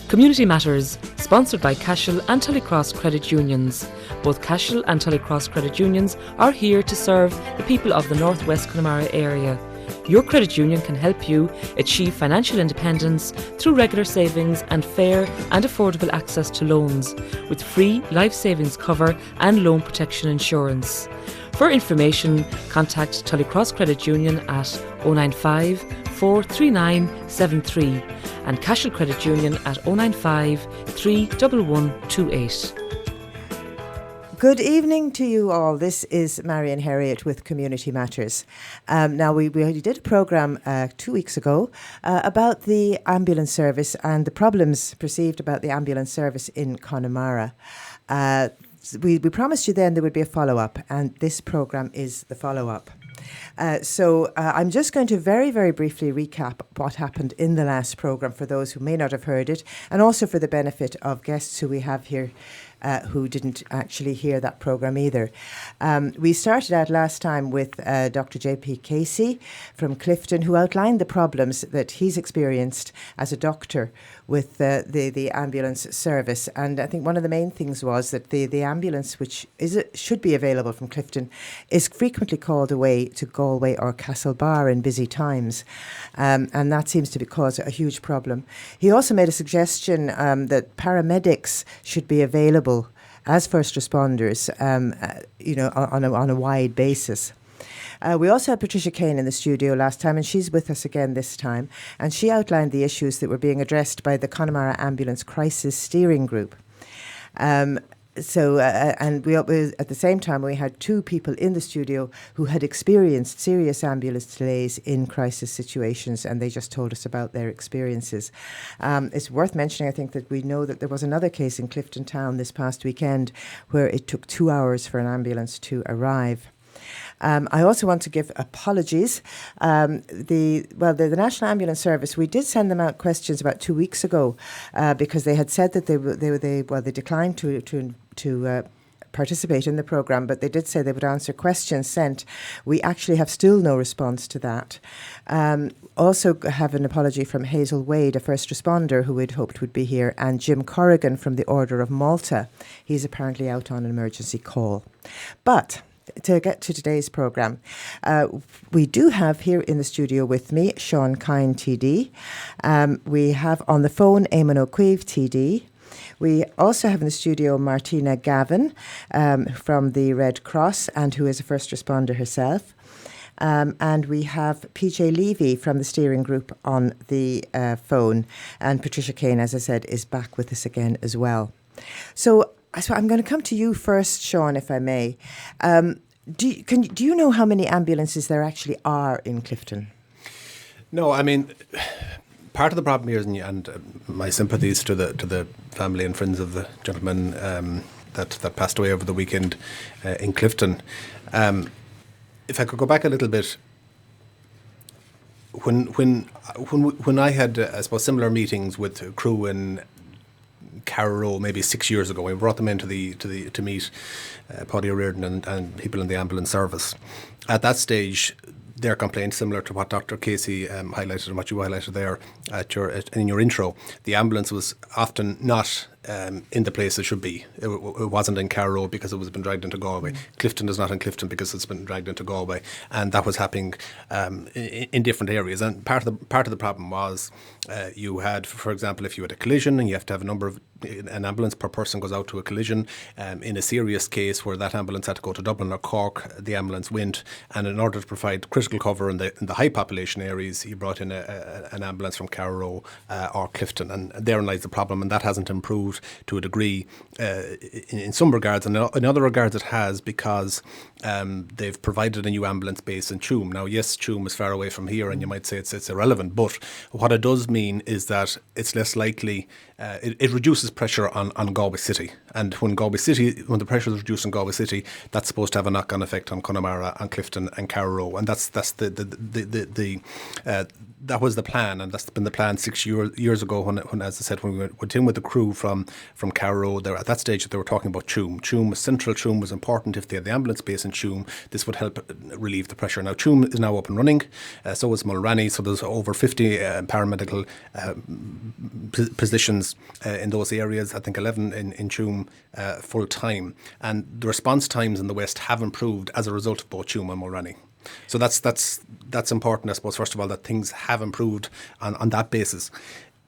Community Matters, sponsored by Cashel and Tullycross Credit Unions. Both Cashel and Tullycross Credit Unions are here to serve the people of the North West Connemara area. Your credit union can help you achieve financial independence through regular savings and fair and affordable access to loans, with free life savings cover and loan protection insurance. For information, contact Tullycross Credit Union at 095 439 73 and Cashel Credit Union at 095 31128. Good evening to you all. This is Marian Herriott with Community Matters. Now, we did a programme 2 weeks ago about the ambulance service and the problems perceived about the ambulance service in Connemara. We promised you then there would be a follow-up, and this programme is the follow-up. So I'm just going to very, very briefly recap what happened in the last programme for those who may not have heard it, and also for the benefit of guests who we have here who didn't actually hear that programme either. We started out last time with Dr. J.P. Casey from Clifton, who outlined the problems that he's experienced as a doctor with the ambulance service. And I think one of the main things was that the ambulance, which should be available from Clifton, is frequently called away to Galway or Castlebar in busy times. And that seems to cause a huge problem. He also made a suggestion that paramedics should be available as first responders, on a wide basis. We also had Patricia Keane in the studio last time, and she's with us again this time. And she outlined the issues that were being addressed by the Connemara Ambulance Crisis Steering Group. And we at the same time, we had two people in the studio who had experienced serious ambulance delays in crisis situations, and they just told us about their experiences. It's worth mentioning, I think, that we know that there was another case in Clifton Town this past weekend where it took 2 hours for an ambulance to arrive. I also want to give apologies. The National Ambulance Service, we did send them out questions about 2 weeks ago because they had said that they declined to participate in the programme, but they did say they would answer questions sent. We actually have still no response to that. Also have an apology from Hazel Wade, a first responder who we'd hoped would be here, and Jim Corrigan from the Order of Malta. He's apparently out on an emergency call. But to get to today's programme, we do have here in the studio with me Sean Kyne, TD. We have on the phone Eamon O Cuiv, TD. We also have in the studio Martina Gavin from the Red Cross, and who is a first responder herself. And we have PJ Leavy from the steering group on the phone. And Patricia Keane, as I said, is back with us again as well. So I'm going to come to you first, Sean, if I may. Do you know how many ambulances there actually are in Clifton? No, I mean, part of the problem here is, and my sympathies to the family and friends of the gentleman that passed away over the weekend in Clifton. If I could go back a little bit, when I had, I suppose, similar meetings with crew in Carrow maybe 6 years ago, we brought them in to meet Paddy O'Riordan and people in the ambulance service. At that stage, their complaint, similar to what Dr. Casey highlighted and what you highlighted there in your intro, the ambulance was often not in the place it should be. It wasn't in Carrow because it was been dragged into Galway. Clifton is not in Clifton because it's been dragged into Galway, and that was happening in different areas. And part of the problem was you had, for example, if you had a collision and you have to have an ambulance per person goes out to a collision. In a serious case where that ambulance had to go to Dublin or Cork, the ambulance went, and in order to provide critical cover in the high population areas, you brought in an ambulance from Carrow or Clifton, and therein lies the problem, and that hasn't improved to a degree in some regards, and in other regards it has, because they've provided a new ambulance base in Tuam. Now, yes, Tuam is far away from here, and you might say it's irrelevant, but what it does mean is that it's less likely, it reduces pressure on Galway City, and when the pressure is reduced in Galway City, that's supposed to have a knock-on effect on Connemara and Clifton and Carrow, and that's that was the plan, and that's been the plan 6 years ago when, as I said, when we went in with the crew from from Carrow. At that stage, they were talking about Tuam. Central Tuam was important. If they had the ambulance base in Tuam, this would help relieve the pressure. Now, Tuam is now up and running. So is Mulranny. So there's over 50 paramedical positions in those areas. I think 11 in Tuam full time. And the response times in the West have improved as a result of both Tuam and Mulranny. So that's important, I suppose, first of all, that things have improved on that basis.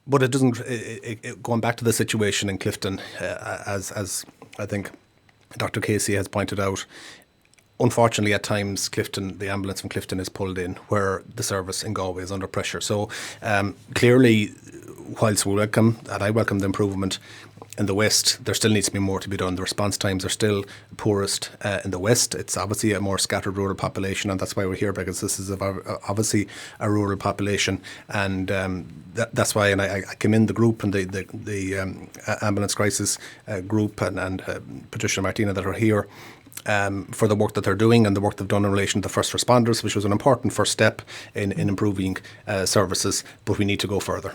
But it doesn't, going back to the situation in Clifton, as I think Dr. Casey has pointed out, unfortunately at times the ambulance from Clifton is pulled in where the service in Galway is under pressure. So clearly, whilst I welcome the improvement in the West, there still needs to be more to be done. The response times are still poorest in the West. It's obviously a more scattered rural population, and that's why we're here, because this is obviously a rural population, and that's why. And I commend the group and the ambulance crisis group and Patricia and Martina that are here for the work that they're doing and the work they've done in relation to the first responders, which was an important first step in improving services, but we need to go further.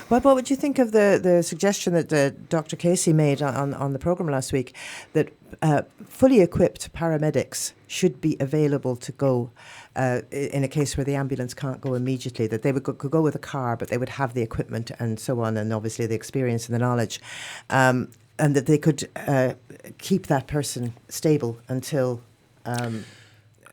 What would you think of the suggestion that Dr. Casey made on the programme last week, that fully equipped paramedics should be available to go in a case where the ambulance can't go immediately, that they could go with a car, but they would have the equipment and so on, and obviously the experience and the knowledge, and that they could keep that person stable until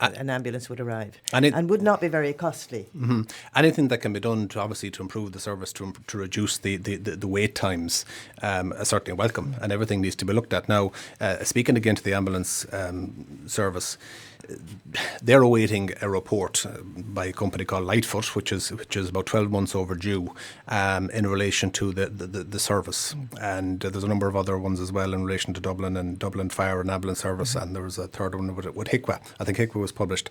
an ambulance would arrive, and would not be very costly. Mm-hmm. Anything that can be done to improve the service, to reduce the wait times, is certainly welcome, and everything needs to be looked at. Now, speaking again to the ambulance service, they're awaiting a report by a company called Lightfoot, which is about 12 months overdue, in relation to the service. And there's a number of other ones as well in relation to Dublin Fire and Ambulance Service, and there was a third one with HICWA. I think HICWA was published.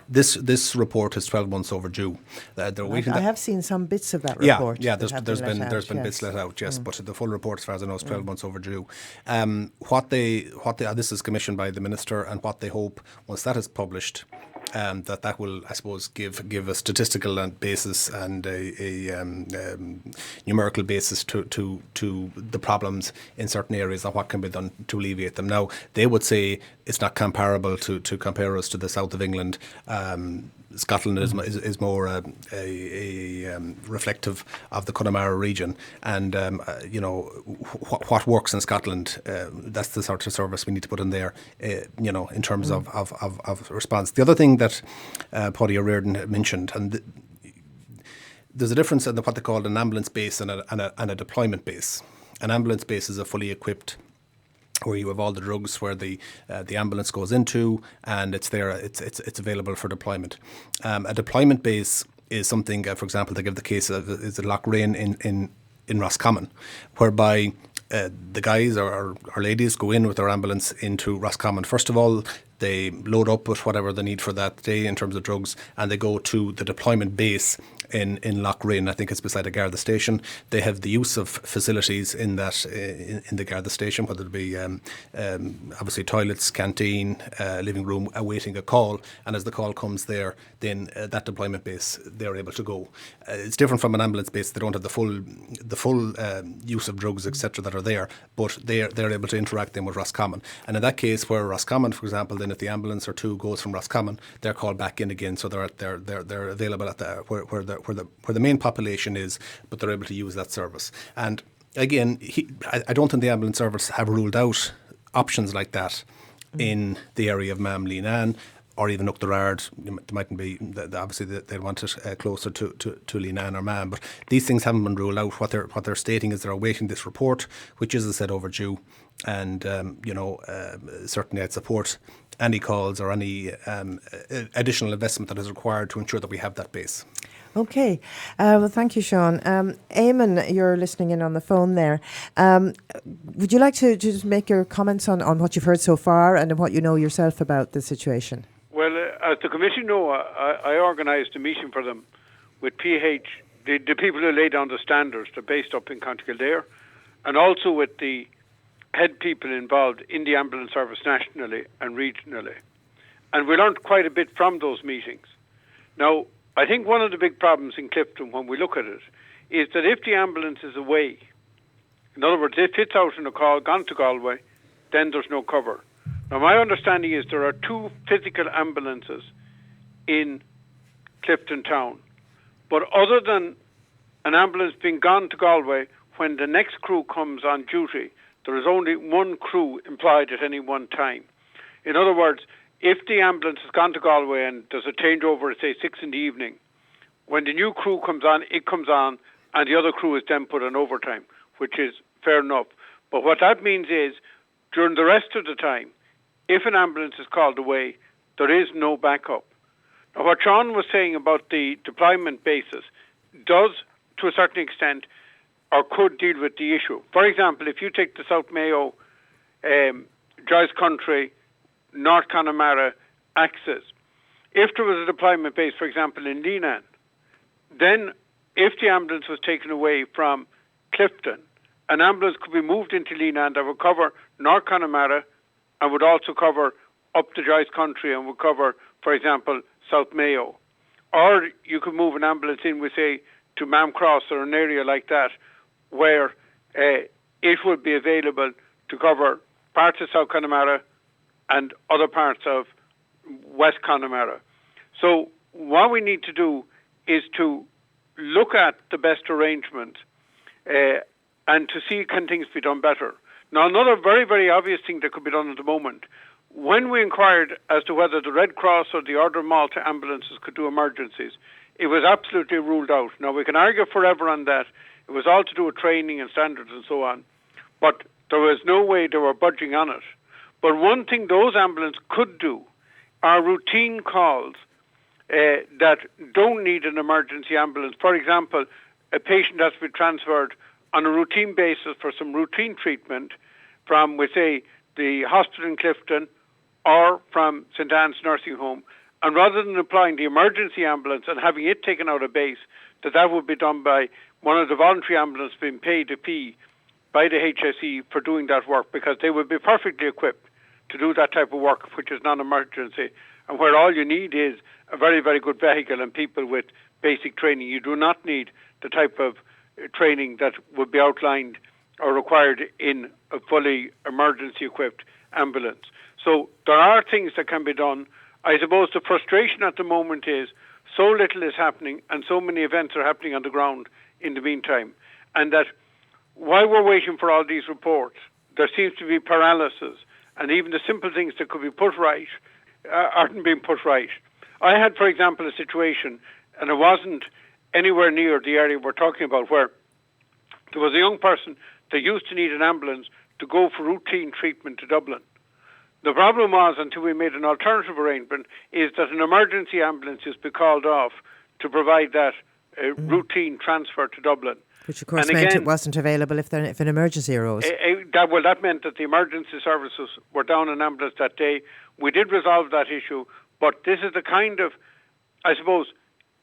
This report is 12 months overdue. They're waiting. I have seen some bits of that report. Yeah. There's been bits let out. Yes, but the full report, as far as I know, is 12 months overdue. This is commissioned by the minister, and what they hope, once that is published, that will, I suppose, give a statistical basis and a numerical basis to the problems in certain areas and what can be done to alleviate them. Now, they would say it's not comparable to compare us to the south of England. Scotland is more reflective of the Connemara region, and what works in Scotland. That's the sort of service we need to put in there. In terms of response. The other thing that Patricia Reardon mentioned, and there's a difference in what they call an ambulance base and a deployment base. An ambulance base is a fully equipped, where you have all the drugs, where the ambulance goes into, and it's there. It's available for deployment. A deployment base is something, for example, to give the case of is Lochrain in Roscommon, whereby the guys or ladies go in with their ambulance into Roscommon. First of all, they load up with whatever they need for that day in terms of drugs, and they go to the deployment base in Lochrain. I think it's beside a Garda station. They have the use of facilities in that in the Garda station, whether it be obviously toilets, canteen, living room, awaiting a call. And as the call comes there, then that deployment base, they're able to go. It's different from an ambulance base. They don't have the full use of drugs, etc., that are there, but they're able to interact then with Roscommon. And in that case, where Roscommon, for example, then if the ambulance or two goes from Roscommon, they're called back in again, so they're available at where the main population is, but they're able to use that service. And again, I don't think the ambulance service have ruled out options like that in the area of Mam Leenane or even Uachtarard. There mightn't be, obviously they want it closer to Leenane or Mam, but these things haven't been ruled out. What they're stating is they're awaiting this report, which is, as I said, overdue, and certainly I'd support any calls or any additional investment that is required to ensure that we have that base. Okay. Well, thank you, Sean. Eamon, you're listening in on the phone there. Would you like to just make your comments on what you've heard so far and what you know yourself about the situation? Well, as the committee know, I organised a meeting for them with PH, the people who lay down the standards. They're based up in County Kildare, and also with the head people involved in the ambulance service nationally and regionally. And we learned quite a bit from those meetings. Now, I think one of the big problems in Clifton when we look at it is that if the ambulance is away, In other words, if it's out in a call, gone to Galway, then there's no cover. Now, my understanding is there are 2 physical ambulances in Clifton town. But other than an ambulance being gone to Galway, when the next crew comes on duty, there is only 1 crew employed at any one time. In other words, if the ambulance has gone to Galway and there's a changeover at, say, 6 in the evening, when the new crew comes on, it comes on, and the other crew is then put on overtime, which is fair enough. But what that means is, during the rest of the time, if an ambulance is called away, there is no backup. Now, what Sean was saying about the deployment basis does, to a certain extent, or could deal with the issue. For example, if you take the South Mayo, Joyce Country, North Connemara axis, if there was a deployment base, for example, in Leenan, then if the ambulance was taken away from Clifton, an ambulance could be moved into Leenan that would cover North Connemara and would also cover up the Joyce Country and would cover, for example, South Mayo. Or you could move an ambulance in, we say, to Mam Cross or an area like that, where it would be available to cover parts of South Connemara and other parts of West Connemara. So what we need to do is to look at the best arrangement and to see can things be done better. Now, another very, very obvious thing that could be done at the moment, when we inquired as to whether the Red Cross or the Order of Malta ambulances could do emergencies, it was absolutely ruled out. Now, we can argue forever on that. It was all to do with training and standards and so on. But there was no way they were budging on it. But one thing those ambulances could do are routine calls that don't need an emergency ambulance. For example, a patient has been transferred on a routine basis for some routine treatment from, we say, the hospital in Clifton or from St. Anne's Nursing Home, and rather than applying the emergency ambulance and having it taken out of base, that would be done by one of the voluntary ambulances being paid a fee by the HSE for doing that work, because they would be perfectly equipped to do that type of work, which is non-emergency, and where all you need is a very, very good vehicle and people with basic training. You do not need the type of training that would be outlined or required in a fully emergency-equipped ambulance. So there are things that can be done. I suppose the frustration at the moment is so little is happening and so many events are happening on the ground in the meantime, and that while we're waiting for all these reports, there seems to be paralysis, and even the simple things that could be put right aren't being put right. I had, for example, a situation, and it wasn't anywhere near the area we're talking about, where there was a young person that used to need an ambulance to go for routine treatment to Dublin. The problem was, until we made an alternative arrangement, is that an emergency ambulance is be called off to provide that routine transfer to Dublin. Which, of course, meant it wasn't available if an emergency arose. That meant that the emergency services were down an ambulance that day. We did resolve that issue, but this is the kind of, I suppose,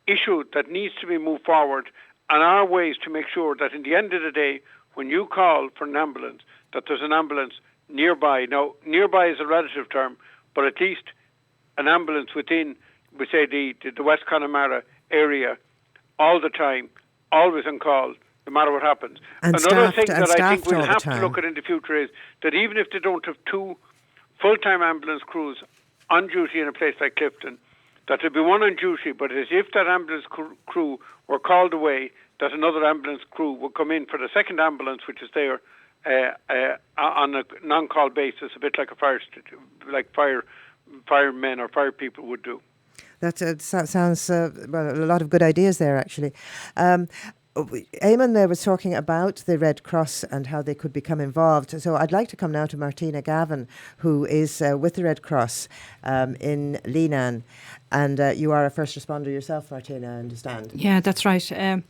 issue that needs to be moved forward, and our ways to make sure that in the end of the day, when you call for an ambulance, that there's an ambulance nearby. Now, nearby is a relative term, but at least an ambulance within, we say, the West Connemara area all the time, always on call, no matter what happens. And another thing that I think we'll have to look at in the future is that even if they don't have 2 full-time ambulance crews on duty in a place like Clifton, that there'd be one on duty, but as if that ambulance crew were called away, that another ambulance crew would come in for the second ambulance, which is there on a non-call basis, a bit like firemen or fire people would do. That sounds a lot of good ideas there, actually. Eamon there was talking about the Red Cross and how they could become involved. So I'd like to come now to Martina Gavin, who is with the Red Cross in Leenan. And you are a first responder yourself, Martina, I understand. Yeah, that's right.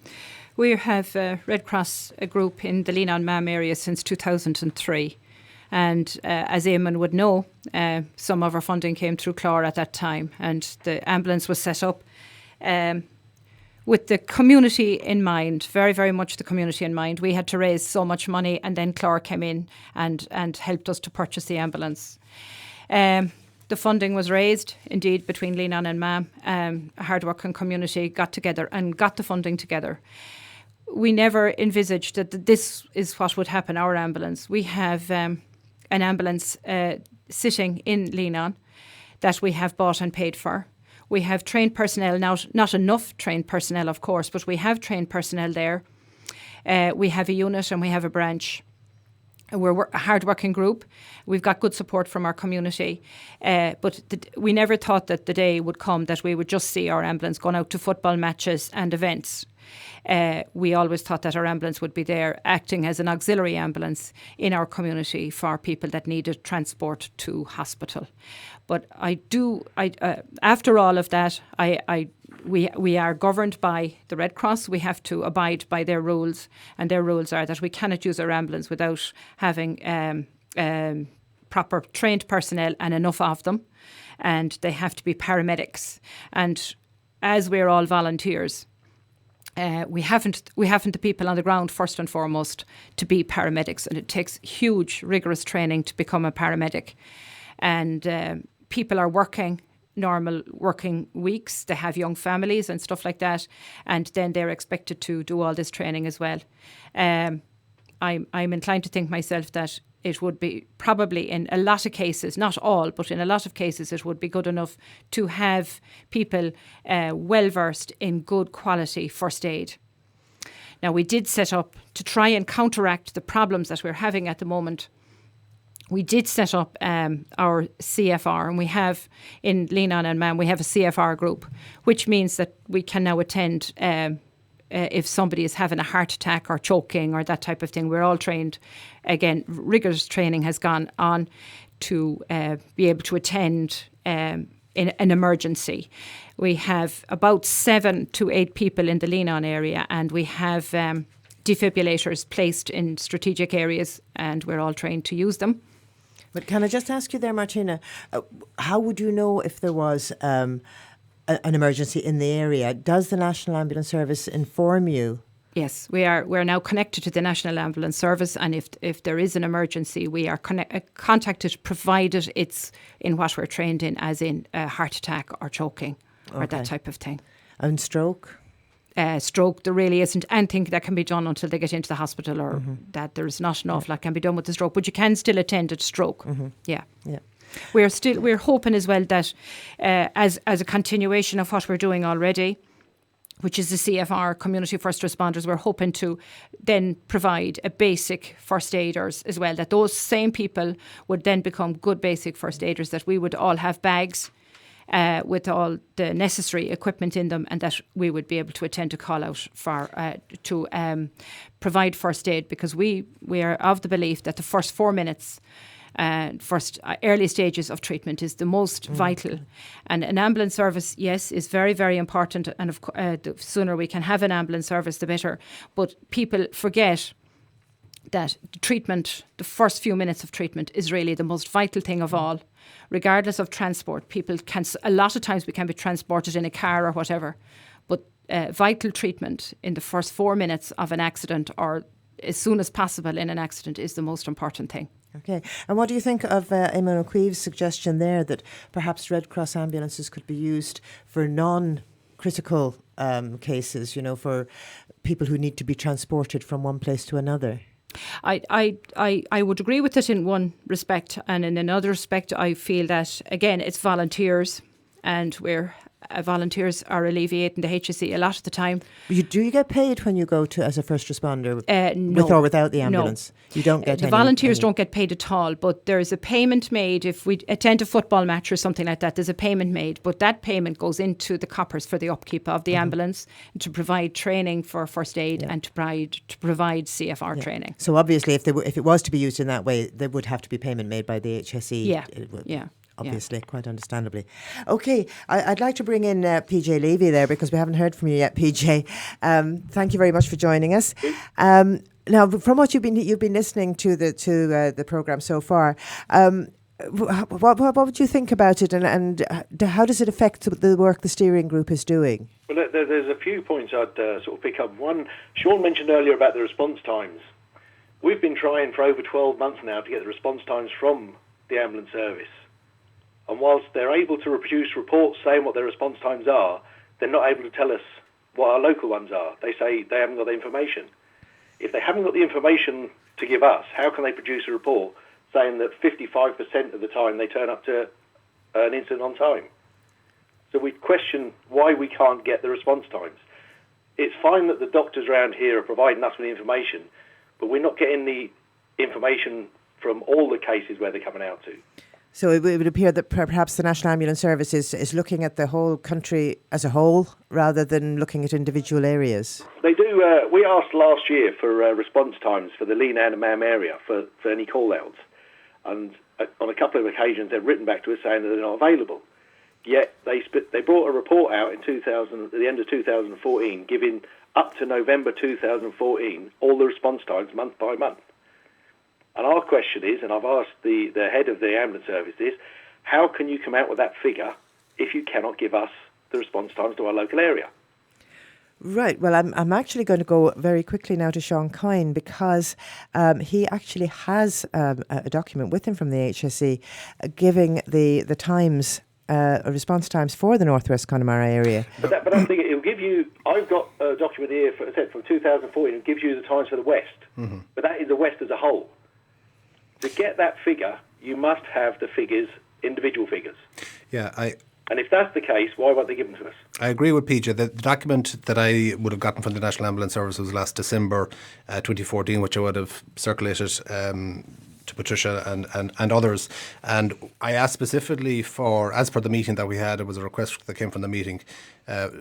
We have Red Cross group in the Leenan Mam area since 2003. And as Eamon would know, some of our funding came through Clár at that time, and the ambulance was set up with the community in mind, very, very much the community in mind. We had to raise so much money, and then Clár came in and helped us to purchase the ambulance. The funding was raised, indeed, between Leenan and Mam. A hard-working community got together and got the funding together. we never envisaged that this is what would happen, our ambulance. We have an ambulance sitting in Leanon that we have bought and paid for. We have trained personnel, not enough trained personnel, of course, but we have trained personnel there. We have a unit and we have a branch. We're a hard-working group. We've got good support from our community. But we never thought that the day would come that we would just see our ambulance going out to football matches and events. We always thought that our ambulance would be there acting as an auxiliary ambulance in our community for people that needed transport to hospital. But after all of that, we are governed by the Red Cross. We have to abide by their rules, and their rules are that we cannot use our ambulance without having proper trained personnel and enough of them, and they have to be paramedics. And as we're all volunteers, we haven't the people on the ground first and foremost to be paramedics, and it takes huge, rigorous training to become a paramedic. And people are working normal working weeks. They have young families and stuff like that, and then they're expected to do all this training as well. I'm inclined to think myself that it would be probably in a lot of cases, not all, but in a lot of cases, it would be good enough to have people well versed in good quality first aid. Now, we did set up to try and counteract the problems that we're having at the moment. We did set up our CFR, and we have in Leanon and Man, we have a CFR group, which means that we can now attend if somebody is having a heart attack or choking or that type of thing. We're all trained. Again, rigorous training has gone on to be able to attend in an emergency. We have about 7 to 8 people in the Leanon area, and we have defibrillators placed in strategic areas, and we're all trained to use them. But can I just ask you there, Martina, how would you know if there was an emergency in the area? Does the National Ambulance Service inform you? Yes, we're now connected to the National Ambulance Service, and if there is an emergency, we are contacted, provided it's in what we're trained in, as in a heart attack or choking or that type of thing. And stroke? Stroke, there really isn't anything that can be done until they get into the hospital, or that there's not an awful lot can be done with the stroke, but you can still attend a stroke. Yeah. We're hoping as well that as a continuation of what we're doing already, which is the CFR, Community First Responders, we're hoping to then provide a basic first aiders as well, that those same people would then become good basic first aiders, that we would all have bags with all the necessary equipment in them, and that we would be able to attend to call out for to provide first aid, because we are of the belief that the first 4 minutes first early stages of treatment is the most vital. And an ambulance service, yes, is very, very important, and the sooner we can have an ambulance service, the better. But people forget that treatment, the first few minutes of treatment, is really the most vital thing of all. Regardless of transport, people can, a lot of times we can be transported in a car or whatever, but vital treatment in the first 4 minutes of an accident, or as soon as possible in an accident, is the most important thing. Okay. And what do you think of Eamon O Cuiv's suggestion there that perhaps Red Cross ambulances could be used for non-critical cases, for people who need to be transported from one place to another? I would agree with it in one respect, and in another respect I feel that, again, it's volunteers, and volunteers are alleviating the HSE a lot of the time. Do you get paid when you go to as a first responder, no, with or without the ambulance? No. You don't get the volunteers don't get paid at all, but there is a payment made if we attend a football match or something like that. There's a payment made, but that payment goes into the coppers for the upkeep of the ambulance, and to provide training for first aid, and to provide CFR training. So obviously, if it was to be used in that way, there would have to be payment made by the HSE. Obviously, quite understandably. Okay, I'd like to bring in PJ Leavy there, because we haven't heard from you yet, PJ. Thank you very much for joining us. Now, from what you've been listening to the programme so far, what would you think about it, and how does it affect the work the steering group is doing? Well, there's a few points I'd sort of pick up. One, Sean mentioned earlier about the response times. We've been trying for over 12 months now to get the response times from the ambulance service. And whilst they're able to produce reports saying what their response times are, they're not able to tell us what our local ones are. They say they haven't got the information. If they haven't got the information to give us, how can they produce a report saying that 55% of the time they turn up to an incident on time? So we question why we can't get the response times. It's fine that the doctors around here are providing us with the information, but we're not getting the information from all the cases where they're coming out to. So it would appear that perhaps the National Ambulance Service is looking at the whole country as a whole rather than looking at individual areas. They do. We asked last year for response times for the Leavy and Mam area for any call-outs. And on a couple of occasions they've written back to us saying that they're not available. Yet they brought a report out in at the end of 2014 giving up to November 2014 all the response times month by month. And our question is, and I've asked the head of the ambulance service this, how can you come out with that figure if you cannot give us the response times to our local area? Right. Well, I'm actually going to go very quickly now to Sean Kyne because he actually has a document with him from the HSE giving the times, response times for the Northwest Connemara area. But I think it'll give you. I've got a document here from 2014. It gives you the times for the West, but that is the West as a whole. To get that figure, you must have the figures, individual figures. Yeah, And if that's the case, why won't they give them to us? I agree with PJ. The document that I would have gotten from the National Ambulance Service was last December 2014, which I would have circulated to Patricia and others. And I asked specifically for, as per the meeting that we had, it was a request that came from the meeting,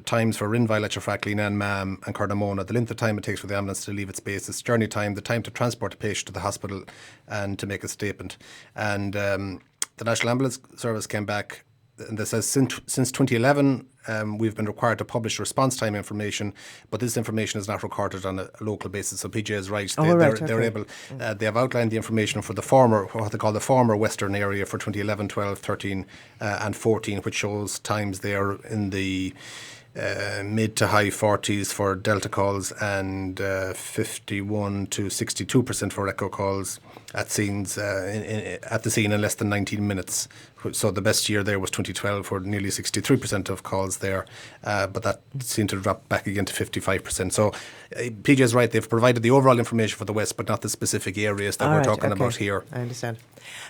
times for Rinvile, Letcherfrack, Leanan, Mam and Connemara, the length of time it takes for the ambulance to leave its base, its journey time, the time to transport a patient to the hospital and to make a statement. And the National Ambulance Service came back and this says since 2011 we've been required to publish response time information, but this information is not recorded on a local basis. So PJ is right. They're able. They have outlined the information for the former, what they call the former Western area for 2011, 12, 13 and 14, which shows times there in the mid to high 40s for Delta calls and 51 to 62% for echo calls at scenes at the scene in less than 19 minutes. So the best year there was 2012 for nearly 63% of calls there, but that seemed to drop back again to 55%. So PJ is right, they've provided the overall information for the West, but not the specific areas that we're talking about here. I understand.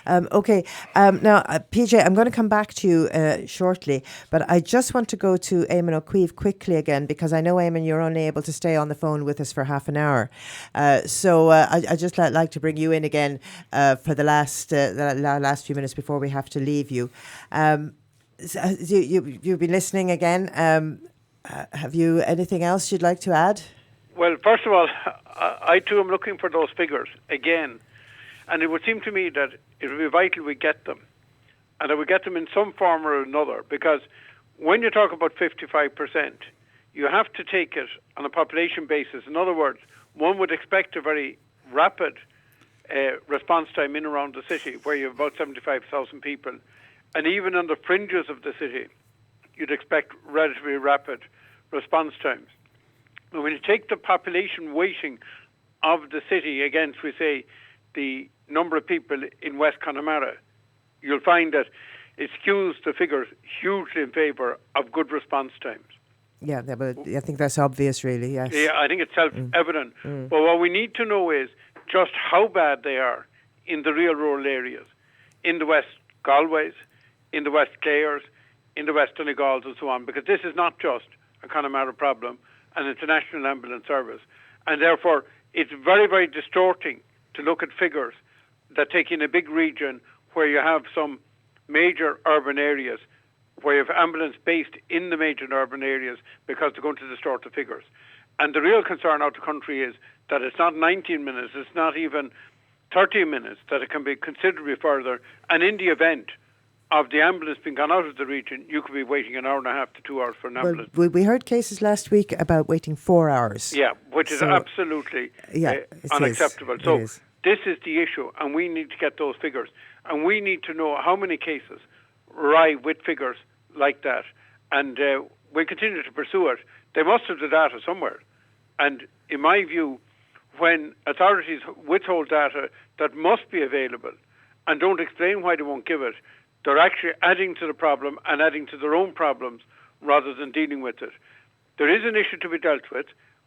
Now, PJ, I'm going to come back to you shortly, but I just want to go to Eamon O Cuiv quickly again, because I know, Eamon, you're only able to stay on the phone with us for half an hour. So I just like to bring you in again for the last few minutes before we have to leave you. You've been listening again. Have you anything else you'd like to add? Well, first of all, I too am looking for those figures again. And it would seem to me that it would be vital we get them. And that we get them in some form or another. Because when you talk about 55%, you have to take it on a population basis. In other words, one would expect a very rapid response time in around the city, where you have about 75,000 people. And even on the fringes of the city, you'd expect relatively rapid response times. But when you take the population weighting of the city against, we say, the number of people in West Connemara, you'll find that it skews the figures hugely in favour of good response times. Yeah, but I think that's obvious, really, yes. Yeah, I think it's self-evident. But what we need to know is just how bad they are in the real rural areas, in the West Galways, in the West Clares, in the West Donegals and so on, because this is not just a Connemara problem, and it's a National Ambulance Service. And therefore, it's very, very distorting to look at figures that take in a big region where you have some major urban areas, where you have ambulance based in the major urban areas, because they're going to distort the figures. And the real concern out the country is that it's not 19 minutes, it's not even 30 minutes, that it can be considerably further. And in the event of the ambulance being gone out of the region, you could be waiting an hour and a half to 2 hours for an ambulance. Well, we heard cases last week about waiting 4 hours. Yeah, which is absolutely unacceptable. So this is the issue, and we need to get those figures. And we need to know how many cases arrive with figures like that. And we continue to pursue it. They must have the data somewhere. And in my view, when authorities withhold data that must be available and don't explain why they won't give it, they're actually adding to the problem and adding to their own problems rather than dealing with it. There is an issue to be dealt with.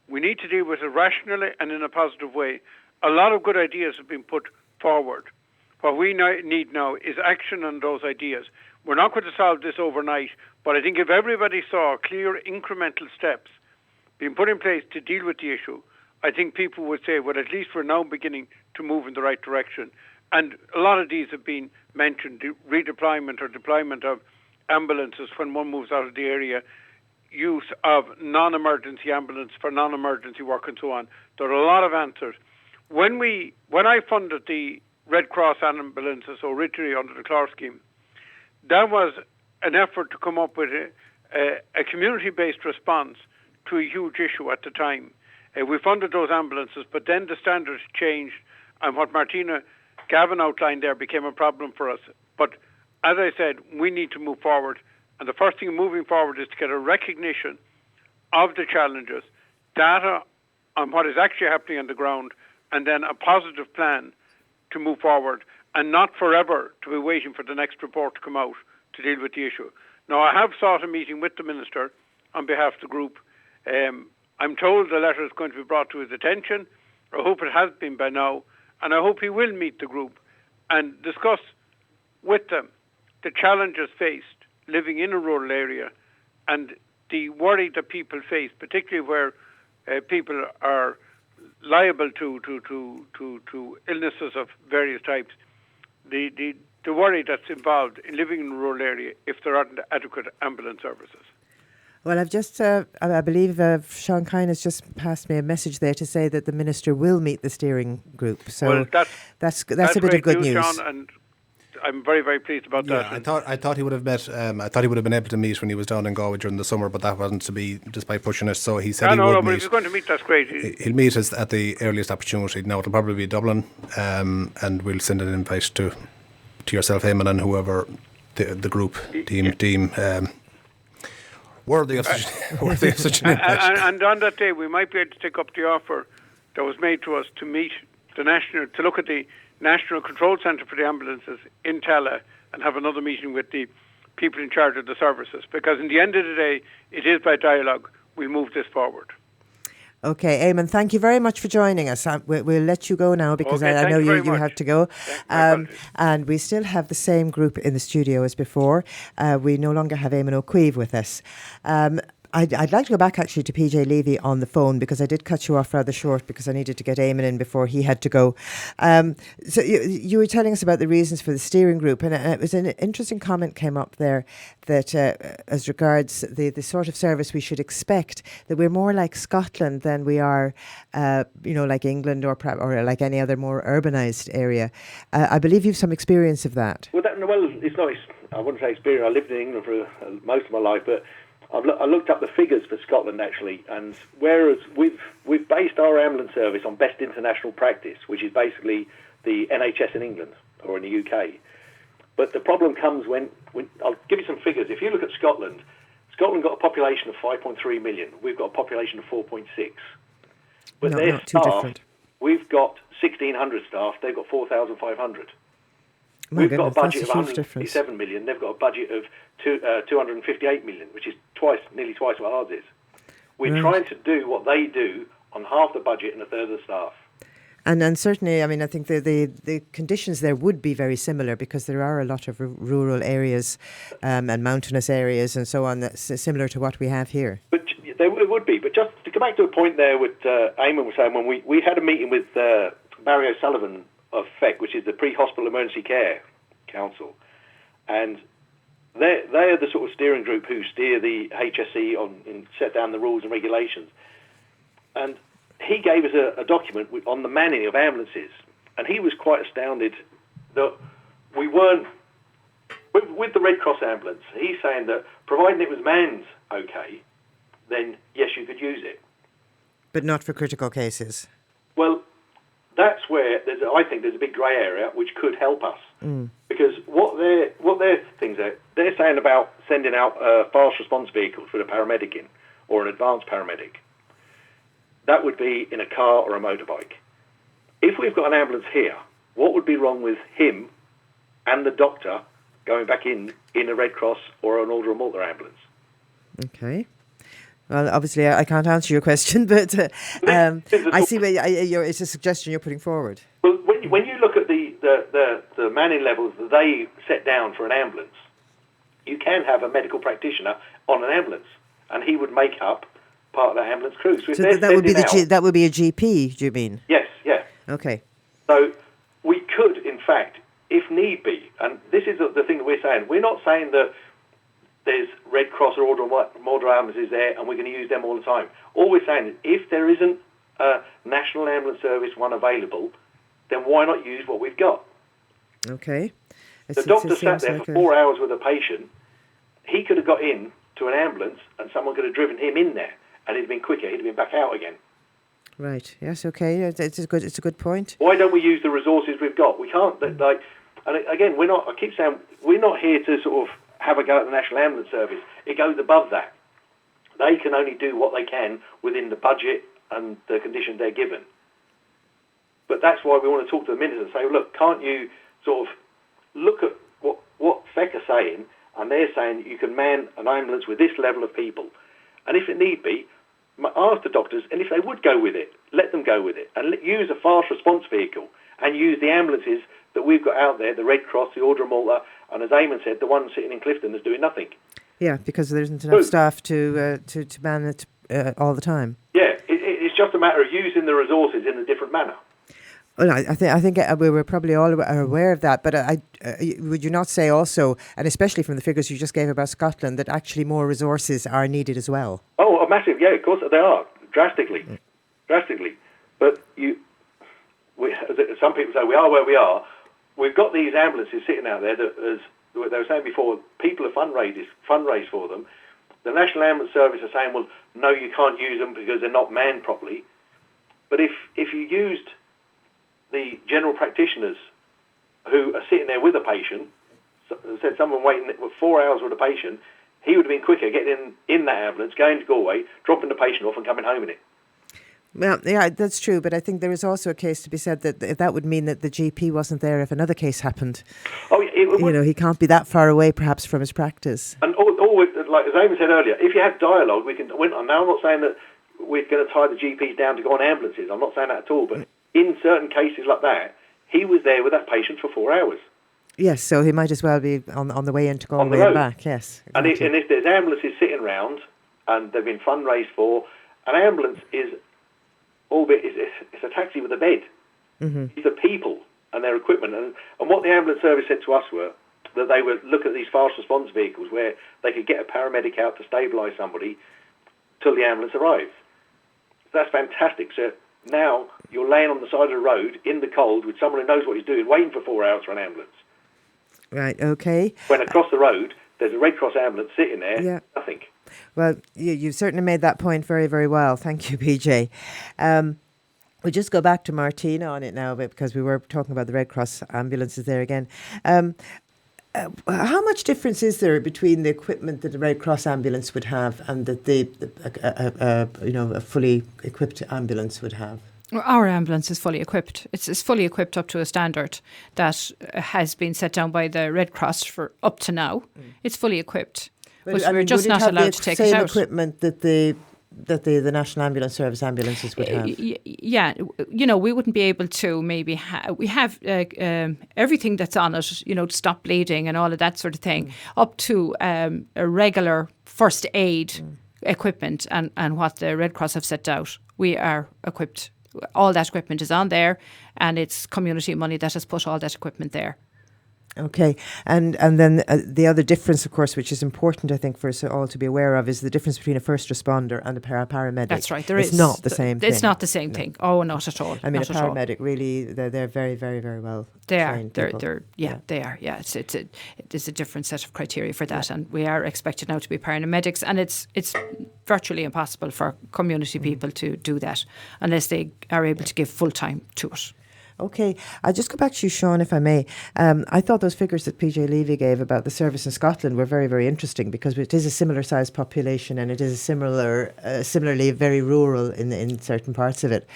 We need to deal with it rationally and in a positive way. A lot of good ideas have been put forward. What we need now is action on those ideas. We're not going to solve this overnight, but I think if everybody saw clear incremental steps being put in place to deal with the issue, I think people would say, well, at least we're now beginning to move in the right direction. And a lot of these have been mentioned, redeployment or deployment of ambulances when one moves out of the area, use of non-emergency ambulance for non-emergency work and so on. There are a lot of answers. When I funded the Red Cross ambulances originally under the Clore scheme, that was an effort to come up with a community-based response to a huge issue at the time. We funded those ambulances, but then the standards changed, and what Martina, Gavin outlined there became a problem for us. But as I said, we need to move forward, and the first thing moving forward is to get a recognition of the challenges, data on what is actually happening on the ground, and then a positive plan to move forward, and not forever to be waiting for the next report to come out to deal with the issue. Now, I have sought a meeting with the Minister on behalf of the group. I'm told the letter is going to be brought to his attention. I hope it has been by now, and I hope he will meet the group and discuss with them the challenges faced living in a rural area and the worry that people face, particularly where people are liable to illnesses of various types. The worry that's involved in living in a rural area if there aren't adequate ambulance services. Well, I've just, I believe Sean Kyne has just passed me a message there to say that the Minister will meet the steering group. So well, that's a bit of good news. Sean, and I'm very, very pleased about that. I thought he would have met. I thought he would have been able to meet when he was down in Galway during the summer, but that wasn't to be just by pushing it. So he said he would meet. But if he's going to meet, that's great. He'll meet us at the earliest opportunity. Now it'll probably be Dublin, and we'll send an invite to yourself, Eamon, and whoever the group team. Worthy of such an invite. And on that day, we might be able to take up the offer that was made to us to meet to look at the National Control Centre for the ambulances in Tala and have another meeting with the people in charge of the services. Because in the end of the day, it is by dialogue we move this forward. Okay, Eamon, thank you very much for joining us. We'll let you go now because I know you have to go. And we still have the same group in the studio as before. We no longer have Eamon O Cuiv with us. I'd like to go back actually to PJ Leavy on the phone because I did cut you off rather short because I needed to get Eamon in before he had to go. So you were telling us about the reasons for the steering group, and it was an interesting comment came up there that as regards the sort of service we should expect, that we're more like Scotland than we are, like England or like any other more urbanised area. I believe you've some experience of that. Well, it's not. I wouldn't say experience. I lived in England for most of my life, but I looked up the figures for Scotland actually, and whereas we've based our ambulance service on best international practice, which is basically the NHS in England or in the UK. But the problem comes when I'll give you some figures. If you look at Scotland got a population of 5.3 million. We've got a population of 4.6. But their staff, we've got 1,600 staff. They've got 4,500. We've got a budget of 157 million. They've got a budget of 258 million, which is nearly twice what ours is. We're trying to do what they do on half the budget and a third of the staff. And certainly, I mean, I think the conditions there would be very similar because there are a lot of rural areas and mountainous areas and so on that's similar to what we have here. But it would be. But just to come back to a point there with Eamon was saying, when we had a meeting with Barry O'Sullivan of FEC, which is the Pre-Hospital Emergency Care Council, and they are the sort of steering group who steer the HSE on and set down the rules and regulations. And he gave us a document on the manning of ambulances, and he was quite astounded that we weren't with the Red Cross ambulance. He's saying that providing it was manned okay, then yes, you could use it, but not for critical cases. Well, that's where I think there's a big grey area which could help us. Because what their things are, they're saying about sending out a fast response vehicle for the paramedic in, or an advanced paramedic. That would be in a car or a motorbike. If we've got an ambulance here, what would be wrong with him and the doctor going back in a Red Cross or an Alder or Malta ambulance? Okay. Well, obviously, I can't answer your question, but I see it's a suggestion you're putting forward. Well, when you look at the manning levels that they set down for an ambulance, you can have a medical practitioner on an ambulance, and he would make up part of the ambulance crew. So, that would be a GP, do you mean? Yes, yeah. Okay. So we could, in fact, if need be, and this is the thing that we're saying, we're not saying that there's Red Cross or Order ambulances there and we're going to use them all the time. All we're saying is if there isn't a National Ambulance Service one available, then why not use what we've got? Okay. The doctor sat there for 4 hours with a patient. He could have got in to an ambulance and someone could have driven him in there and he'd been quicker, he'd have been back out again. Right. Yes. Okay. It's a good point. Why don't we use the resources we've got? We can't. And again, we're not. I keep saying we're not here to sort of have a go at the National Ambulance Service. It goes above that. They can only do what they can within the budget and the conditions they're given. But that's why we want to talk to the minister and say, look, can't you sort of look at what FEC are saying, and they're saying you can man an ambulance with this level of people, and if it need be, ask the doctors, and if they would go with it, let them go with it, and use a fast response vehicle, and use the ambulances that we've got out there, the Red Cross, the Order of Malta, and as Eamon said, the one sitting in Clifton is doing nothing. Yeah, because there isn't enough staff to man it all the time. Yeah, it's just a matter of using the resources in a different manner. Well, I think we were probably all aware of that, but would you not say also, and especially from the figures you just gave about Scotland, that actually more resources are needed as well? Oh, a massive, yeah, of course they are, drastically. But some people say we are where we are. We've got these ambulances sitting out there that, as they were saying before, people have fundraised for them. The National Ambulance Service are saying, well, no, you can't use them because they're not manned properly. But if you used the general practitioners who are sitting there with a patient, said someone waiting for 4 hours with a patient, he would have been quicker getting in that ambulance, going to Galway, dropping the patient off and coming home in it. Well, yeah, that's true, but I think there is also a case to be said that would mean that the GP wasn't there if another case happened. Oh, yeah, he can't be that far away, perhaps, from his practice. And like as Eamon said earlier, if you have dialogue, we can. Now, I'm not saying that we're going to tie the GPs down to go on ambulances. I'm not saying that at all. But in certain cases like that, he was there with that patient for 4 hours. Yes, so he might as well be on the way into Galway and back. Yes, exactly. And if there's ambulances sitting around and they've been fundraised for, an ambulance is. Albeit it's a taxi with a bed. Mm-hmm. It's the people and their equipment. And what the ambulance service said to us were that they would look at these fast response vehicles where they could get a paramedic out to stabilise somebody till the ambulance arrives. That's fantastic. So now you're laying on the side of the road in the cold with someone who knows what he's doing, waiting for 4 hours for an ambulance. Right, okay. When across the road, there's a Red Cross ambulance sitting there, nothing. Well, you've certainly made that point very, very well. Thank you, PJ. We'll just go back to Martina on it now, because we were talking about the Red Cross ambulances there again. How much difference is there between the equipment that the Red Cross ambulance would have and that a fully equipped ambulance would have? Our ambulance is fully equipped. It's fully equipped up to a standard that has been set down by the Red Cross for up to now. It's fully equipped. But we're just not allowed to take it out. Same equipment that the National Ambulance Service ambulances would have. Yeah, we wouldn't be able to maybe we have everything that's on it, to stop bleeding and all of that sort of thing, up to a regular first aid equipment and what the Red Cross have set out. We are equipped. All that equipment is on there, and it's community money that has put all that equipment there. Okay, and then the other difference, of course, which is important, I think, for us all to be aware of, is the difference between a first responder and a paramedic. That's right. It's not the same thing. It's not the same thing. Oh, not at all. I mean, a paramedic really, they're very, very, very well trained. They are. Yeah. There's a different set of criteria for that, and we are expected now to be paramedics, and it's virtually impossible for community people to do that unless they are able to give full time to it. Okay, I'll just go back to you, Sean, if I may. I thought those figures that PJ Leavy gave about the service in Scotland were very, very interesting, because it is a similar sized population and it is similarly very rural in certain parts of it.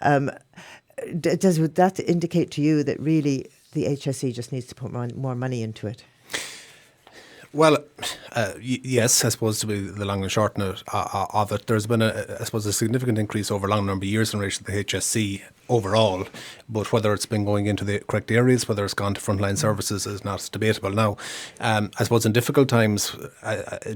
Would that indicate to you that really the HSE just needs to put more money into it? Well, yes, I suppose to be the long and short of it, there's been, I suppose, a significant increase over a long number of years in relation to the HSC overall, but whether it's been going into the correct areas, whether it's gone to frontline services is not debatable. Now, I suppose in difficult times,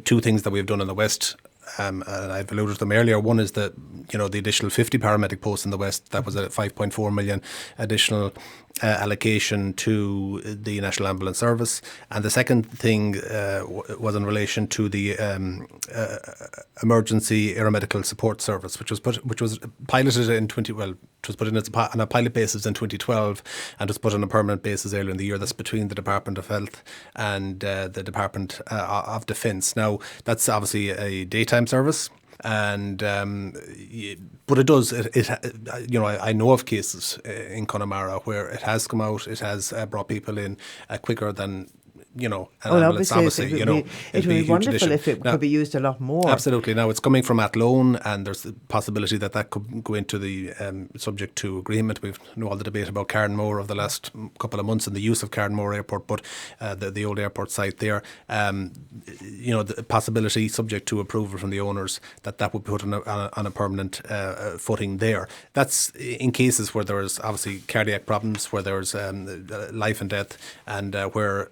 two things that we've done in the West, and I've alluded to them earlier. One is that, the additional 50 paramedic posts in the West. That was a 5.4 million additional allocation to the National Ambulance Service. And the second thing was in relation to the Emergency Aeromedical Support Service, which was piloted in it was put in on a pilot basis in 2012 and was put on a permanent basis earlier in the year. That's between the Department of Health and the Department of Defence. Now, that's obviously a daytime service. And but it does. I know of cases in Connemara where it has come out. It has brought people in quicker than an ambulance. Obviously, it would be wonderful if it could be used a lot more. Absolutely. Now it's coming from Athlone, and there's the possibility that could go into the subject to agreement. We've all the debate about Carnmore of the last couple of months and the use of Carnmore Airport, but the old airport site there, the possibility, subject to approval from the owners, that would be put on a permanent footing there. That's in cases where there's obviously cardiac problems, where there's life and death, and where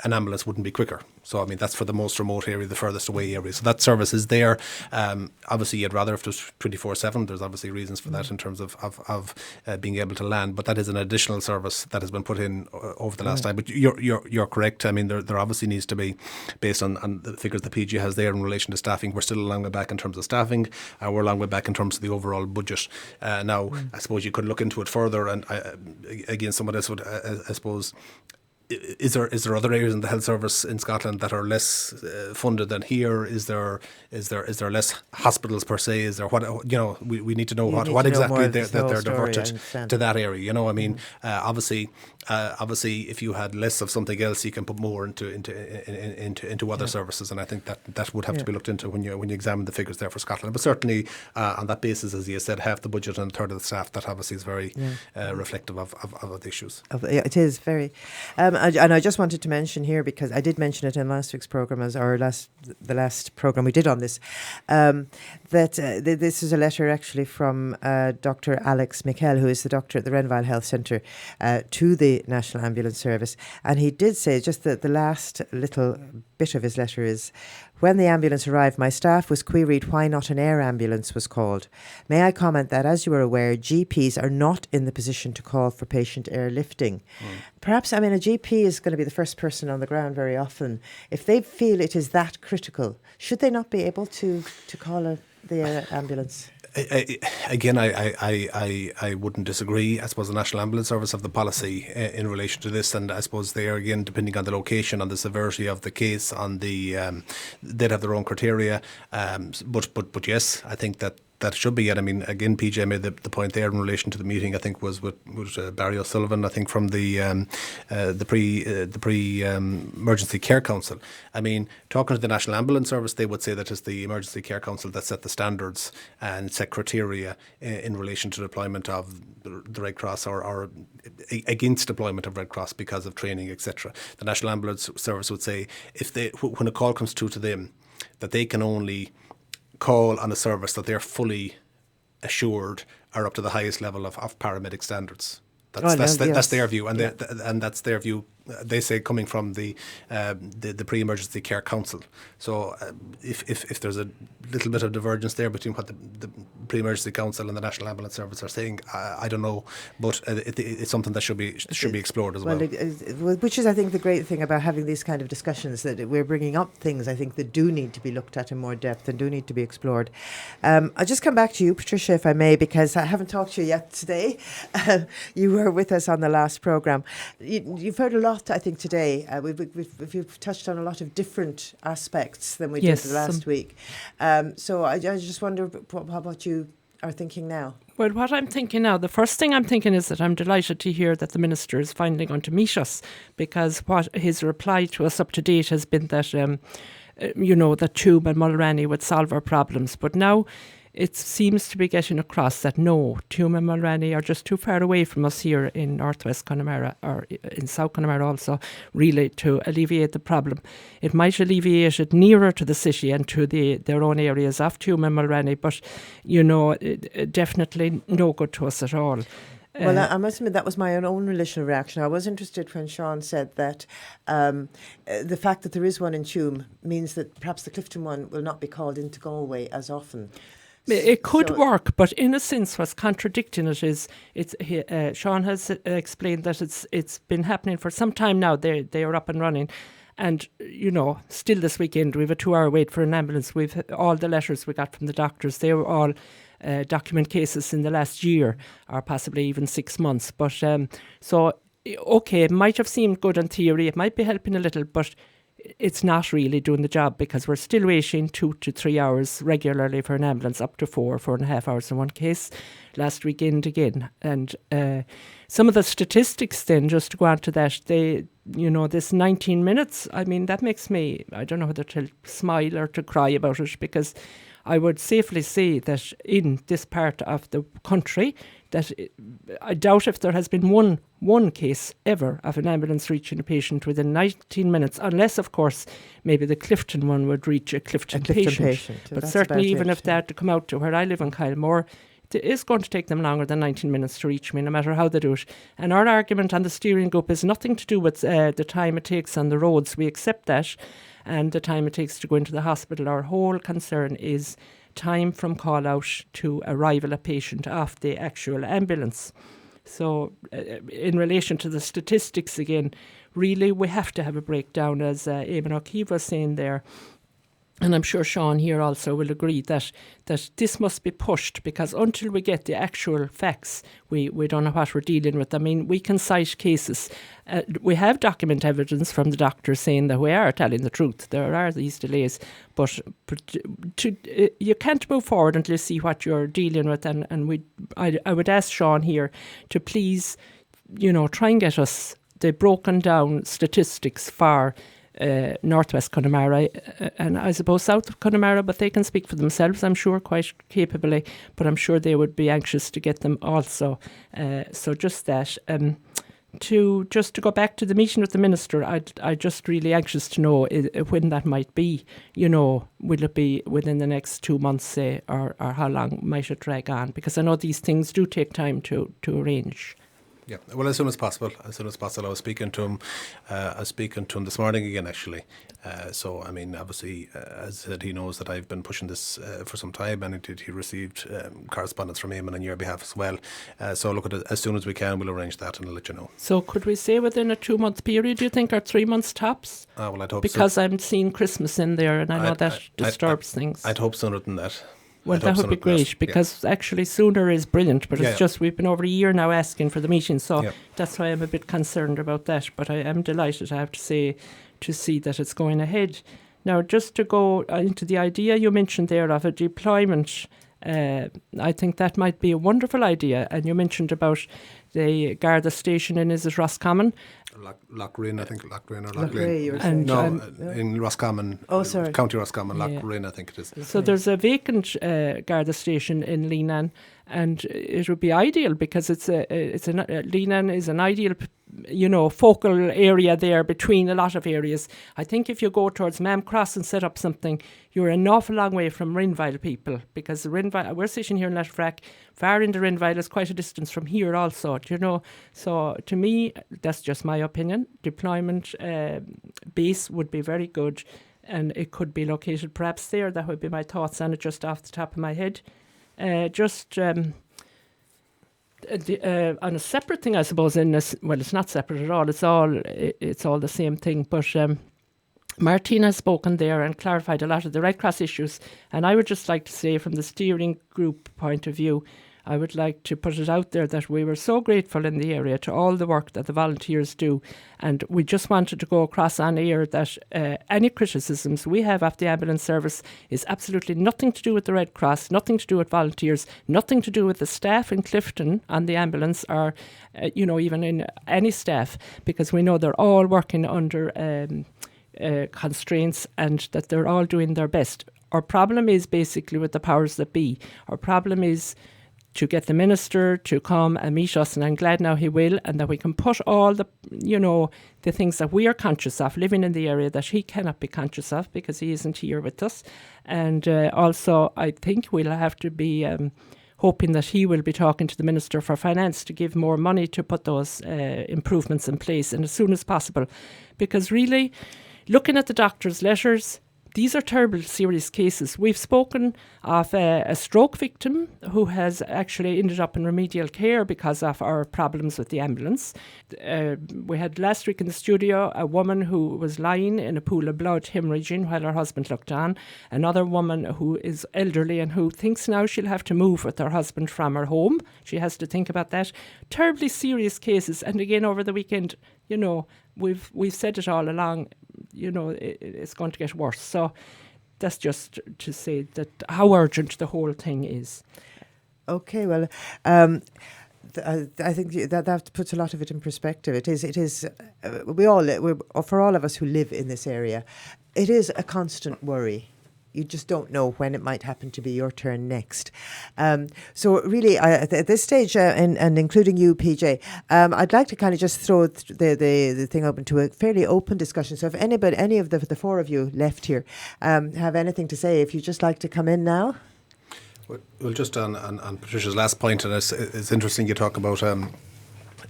an ambulance wouldn't be quicker. So, that's for the most remote area, the furthest away area. So that service is there. Obviously, you'd rather if it was 24/7. There's obviously reasons for that in terms of being able to land. But that is an additional service that has been put in over the last time. But you're correct. There obviously needs to be, based on the figures the PG has there in relation to staffing. We're still a long way back in terms of staffing. We're a long way back in terms of the overall budget. Now, I suppose you could look into it further. And again, some of this would, I suppose, is there other areas in the health service in Scotland that are less funded than here? Is there less hospitals per se? Is there we need to know what exactly they're diverted to that area. Obviously, if you had less of something else, you can put more into other services, and I think that would have to be looked into when you examine the figures there for Scotland. But certainly on that basis, as you said, half the budget and a third of the staff, that obviously is very reflective of the issues. It is very. And I just wanted to mention here, because I did mention it in last week's programme, the last programme we did on this, that this is a letter actually from Dr. Alex Mikel, who is the doctor at the Renville Health Centre, to the National Ambulance Service. And he did say, just the last little bit of his letter is, when the ambulance arrived, my staff was queried why not an air ambulance was called. May I comment that, as you are aware, GPs are not in the position to call for patient airlifting. Perhaps, a GP is going to be the first person on the ground very often. If they feel it is that critical, should they not be able to call the ambulance? Again, I wouldn't disagree. I suppose the National Ambulance Service have the policy in relation to this, and I suppose they are, again, depending on the location, on the severity of the case, on the they'd have their own criteria. But yes, I think that should be it. Again, PJ made the point there in relation to the meeting. I think was with Barry O'Sullivan. I think from the pre Emergency Care Council. Talking to the National Ambulance Service, they would say that it's the Emergency Care Council that set the standards and set criteria in relation to deployment of the Red Cross or against deployment of Red Cross because of training, etc. The National Ambulance Service would say when a call comes through to them, that they can only call on a service that they're fully assured are up to the highest level of paramedic standards. That's their view, and that's their view. They say coming from the Pre-Emergency Care Council. So if there's a little bit of divergence there between what the Pre-Emergency Council and the National Ambulance Service are saying, I don't know, but it's something that should be explored as well. Which is, I think, the great thing about having these kind of discussions, that we're bringing up things, I think, that do need to be looked at in more depth and do need to be explored. I'll just come back to you, Patricia, if I may, because I haven't talked to you yet today. You were with us on the last programme. You've heard a lot, I think, today. We've touched on a lot of different aspects than we did last week. So I just wonder what you are thinking now. Well, what I'm thinking now, the first thing I'm thinking is that I'm delighted to hear that the Minister is finally going to meet us, because what his reply to us up to date has been that, that Tube and Mulranny would solve our problems. But now it seems to be getting across that no, Tuam and Mulranny are just too far away from us here in northwest Connemara, or in South Connemara also, really, to alleviate the problem. It might alleviate it nearer to the city and to their own areas of Tuam and Mulranny, but, definitely no good to us at all. Well, I must admit that was my own initial reaction. I was interested when Sean said that the fact that there is one in Tuam means that perhaps the Clifton one will not be called into Galway as often. It could work, but in a sense, what's contradicting it is, Sean has explained that it's been happening for some time now. They are up and running. And, still this weekend, we have a 2-hour wait for an ambulance. We've all the letters we got from the doctors, they were all document cases in the last year, or possibly even 6 months. But so, okay, it might have seemed good in theory, it might be helping a little, but it's not really doing the job, because we're still waiting 2 to 3 hours regularly for an ambulance, up to 4.5 hours in one case, last weekend again. And some of the statistics then, just to go on to that, this 19 minutes, I mean, that makes me, I don't know whether to smile or to cry about it, because I would safely say that in this part of the country, that I doubt if there has been one case ever of an ambulance reaching a patient within 19 minutes, unless, of course, maybe the Clifton one would reach a Clifton patient. But certainly, even if they had to come out to where I live in Kylemore, it is going to take them longer than 19 minutes to reach me, no matter how they do it. And our argument on the steering group is nothing to do with the time it takes on the roads. We accept that, and the time it takes to go into the hospital. Our whole concern is time from call out to arrival of patient off the actual ambulance. So in relation to the statistics again, really we have to have a breakdown, as Eamon O Cuiv was saying there. And I'm sure Sean here also will agree that this must be pushed, because until we get the actual facts, we don't know what we're dealing with. I mean, we can cite cases. We have document evidence from the doctors saying that we are telling the truth. There are these delays, but you can't move forward until you see what you're dealing with. And I would ask Sean here to please, try and get us the broken down statistics for northwest Connemara, and I suppose south of Connemara, but they can speak for themselves, I'm sure, quite capably, but I'm sure they would be anxious to get them also. So just that. To go back to the meeting with the minister, I'm just really anxious to know when that might be. Will it be within the next 2 months, say, or how long might it drag on? Because I know these things do take time to arrange. Yeah, well, as soon as possible. I was speaking to him. This morning again, actually. So, I mean, obviously, as I said, he knows that I've been pushing this for some time, and he received correspondence from Eamon on your behalf as well. So, look, as soon as we can, we'll arrange that and I'll let you know. So, could we say within a 2-month period, do you think, or 3 months tops? Well, I'd hope because so. I'm seeing Christmas in there, and I know that disturbs things. I'd hope sooner than that. Well, that would be great, because actually sooner is brilliant, but it's just we've been over a year now asking for the meeting, so that's why I'm a bit concerned about that. But I am delighted, I have to say, to see that it's going ahead. Now, just to go into the idea you mentioned there of a deployment, I think that might be a wonderful idea. And you mentioned about the Garda station in, is it Roscommon? Lochrain, I think. Lochrain or Lochrain. In Roscommon. Oh, sorry. County Roscommon, Lochrain, I think it is. So there's a vacant Garda station in Leenan, and it would be ideal, because Leenan is an ideal, focal area there between a lot of areas. I think if you go towards Mamcross and set up something, you're an awful long way from Rinvile people, because we're sitting here in Letterfrack, far into Rinvile is quite a distance from here also, So to me, that's just my opinion. Deployment base would be very good, and it could be located perhaps there. That would be my thoughts on it, just off the top of my head. On a separate thing, I suppose, it's not separate at all. It's all the same thing. But Martina has spoken there and clarified a lot of the Red Cross issues. And I would just like to say, from the steering group point of view, I would like to put it out there that we were so grateful in the area to all the work that the volunteers do, and we just wanted to go across on air that any criticisms we have of the ambulance service is absolutely nothing to do with the Red Cross, nothing to do with volunteers, nothing to do with the staff in Clifton on the ambulance, or even in any staff, because we know they're all working under constraints, and that they're all doing their best. our problem is basically with the powers that be. Our problem is to get the minister to come and meet us, and I'm glad now he will, and that we can put all the, the things that we are conscious of living in the area that he cannot be conscious of because he isn't here with us. And also, I think we'll have to be hoping that he will be talking to the Minister for Finance to give more money to put those improvements in place, and as soon as possible. Because really, looking at the doctor's letters, these are terrible, serious cases. We've spoken of a stroke victim who has actually ended up in remedial care because of our problems with the ambulance. We had last week in the studio a woman who was lying in a pool of blood hemorrhaging while her husband looked on. Another woman who is elderly and who thinks now she'll have to move with her husband from her home. She has to think about that. Terribly serious cases. And again, over the weekend, we've said it all along, it's going to get worse. So that's just to say that how urgent the whole thing is. Okay, well, I think that puts a lot of it in perspective. It is. For all of us who live in this area, it is a constant worry. You just don't know when it might happen to be your turn next. So really, at this stage, and including you, PJ, I'd like to kind of just throw the thing open to a fairly open discussion. So if any of the four of you left here have anything to say, if you'd just like to come in now. Well, just on Patricia's last point, and it's interesting you talk about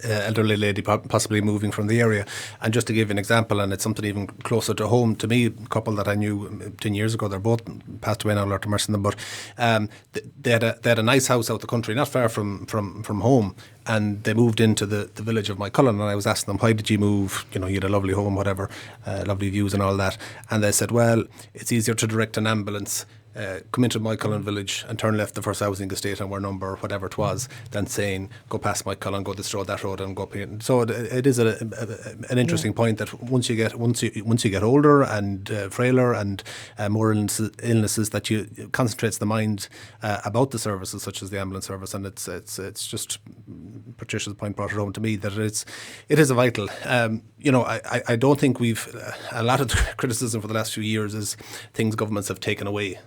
elderly lady possibly moving from the area. And just to give an example, and it's something even closer to home to me, a couple that I knew 10 years ago, they're both passed away now, Lord have mercy on them, but they had a nice house out the country, not far from home, and they moved into the village of Mycullen, and I was asking them, why did you move? You had a lovely home, whatever, lovely views and all that. And they said, well, it's easier to direct an ambulance come into Mycullen village and turn left the first housing estate on our number, whatever it was, than saying go past Mycullen, go this road, that road, and go up here. So it is an interesting point that once you get older and frailer and more illnesses, that you concentrates the mind about the services such as the ambulance service, and it's just Patricia's point brought it home to me that it is a vital. I don't think we've a lot of the criticism for the last few years is things governments have taken away.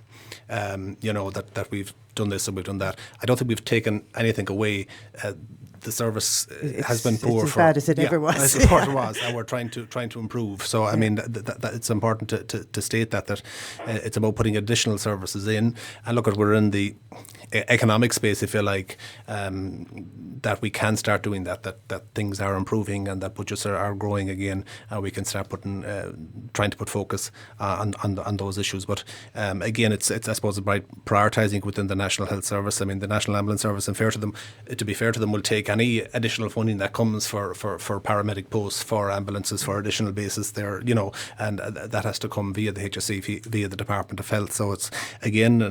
That we've done this and we've done that. I don't think we've taken anything away. The service has been poor. It's as bad as it ever was. As it was, and we're trying to improve. So I mean, that it's important to state that it's about putting additional services in. And look, we're in the economic space, if you like, that we can start doing that things are improving and that budgets are growing again, and we can start trying to put focus on those issues. But again, it's I suppose about prioritising within the National Health Service. I mean, the National Ambulance Service, and to be fair to them, will take any additional funding that comes for paramedic posts, for ambulances, for additional bases there, and that has to come via the HSE, via the Department of Health. So it's again,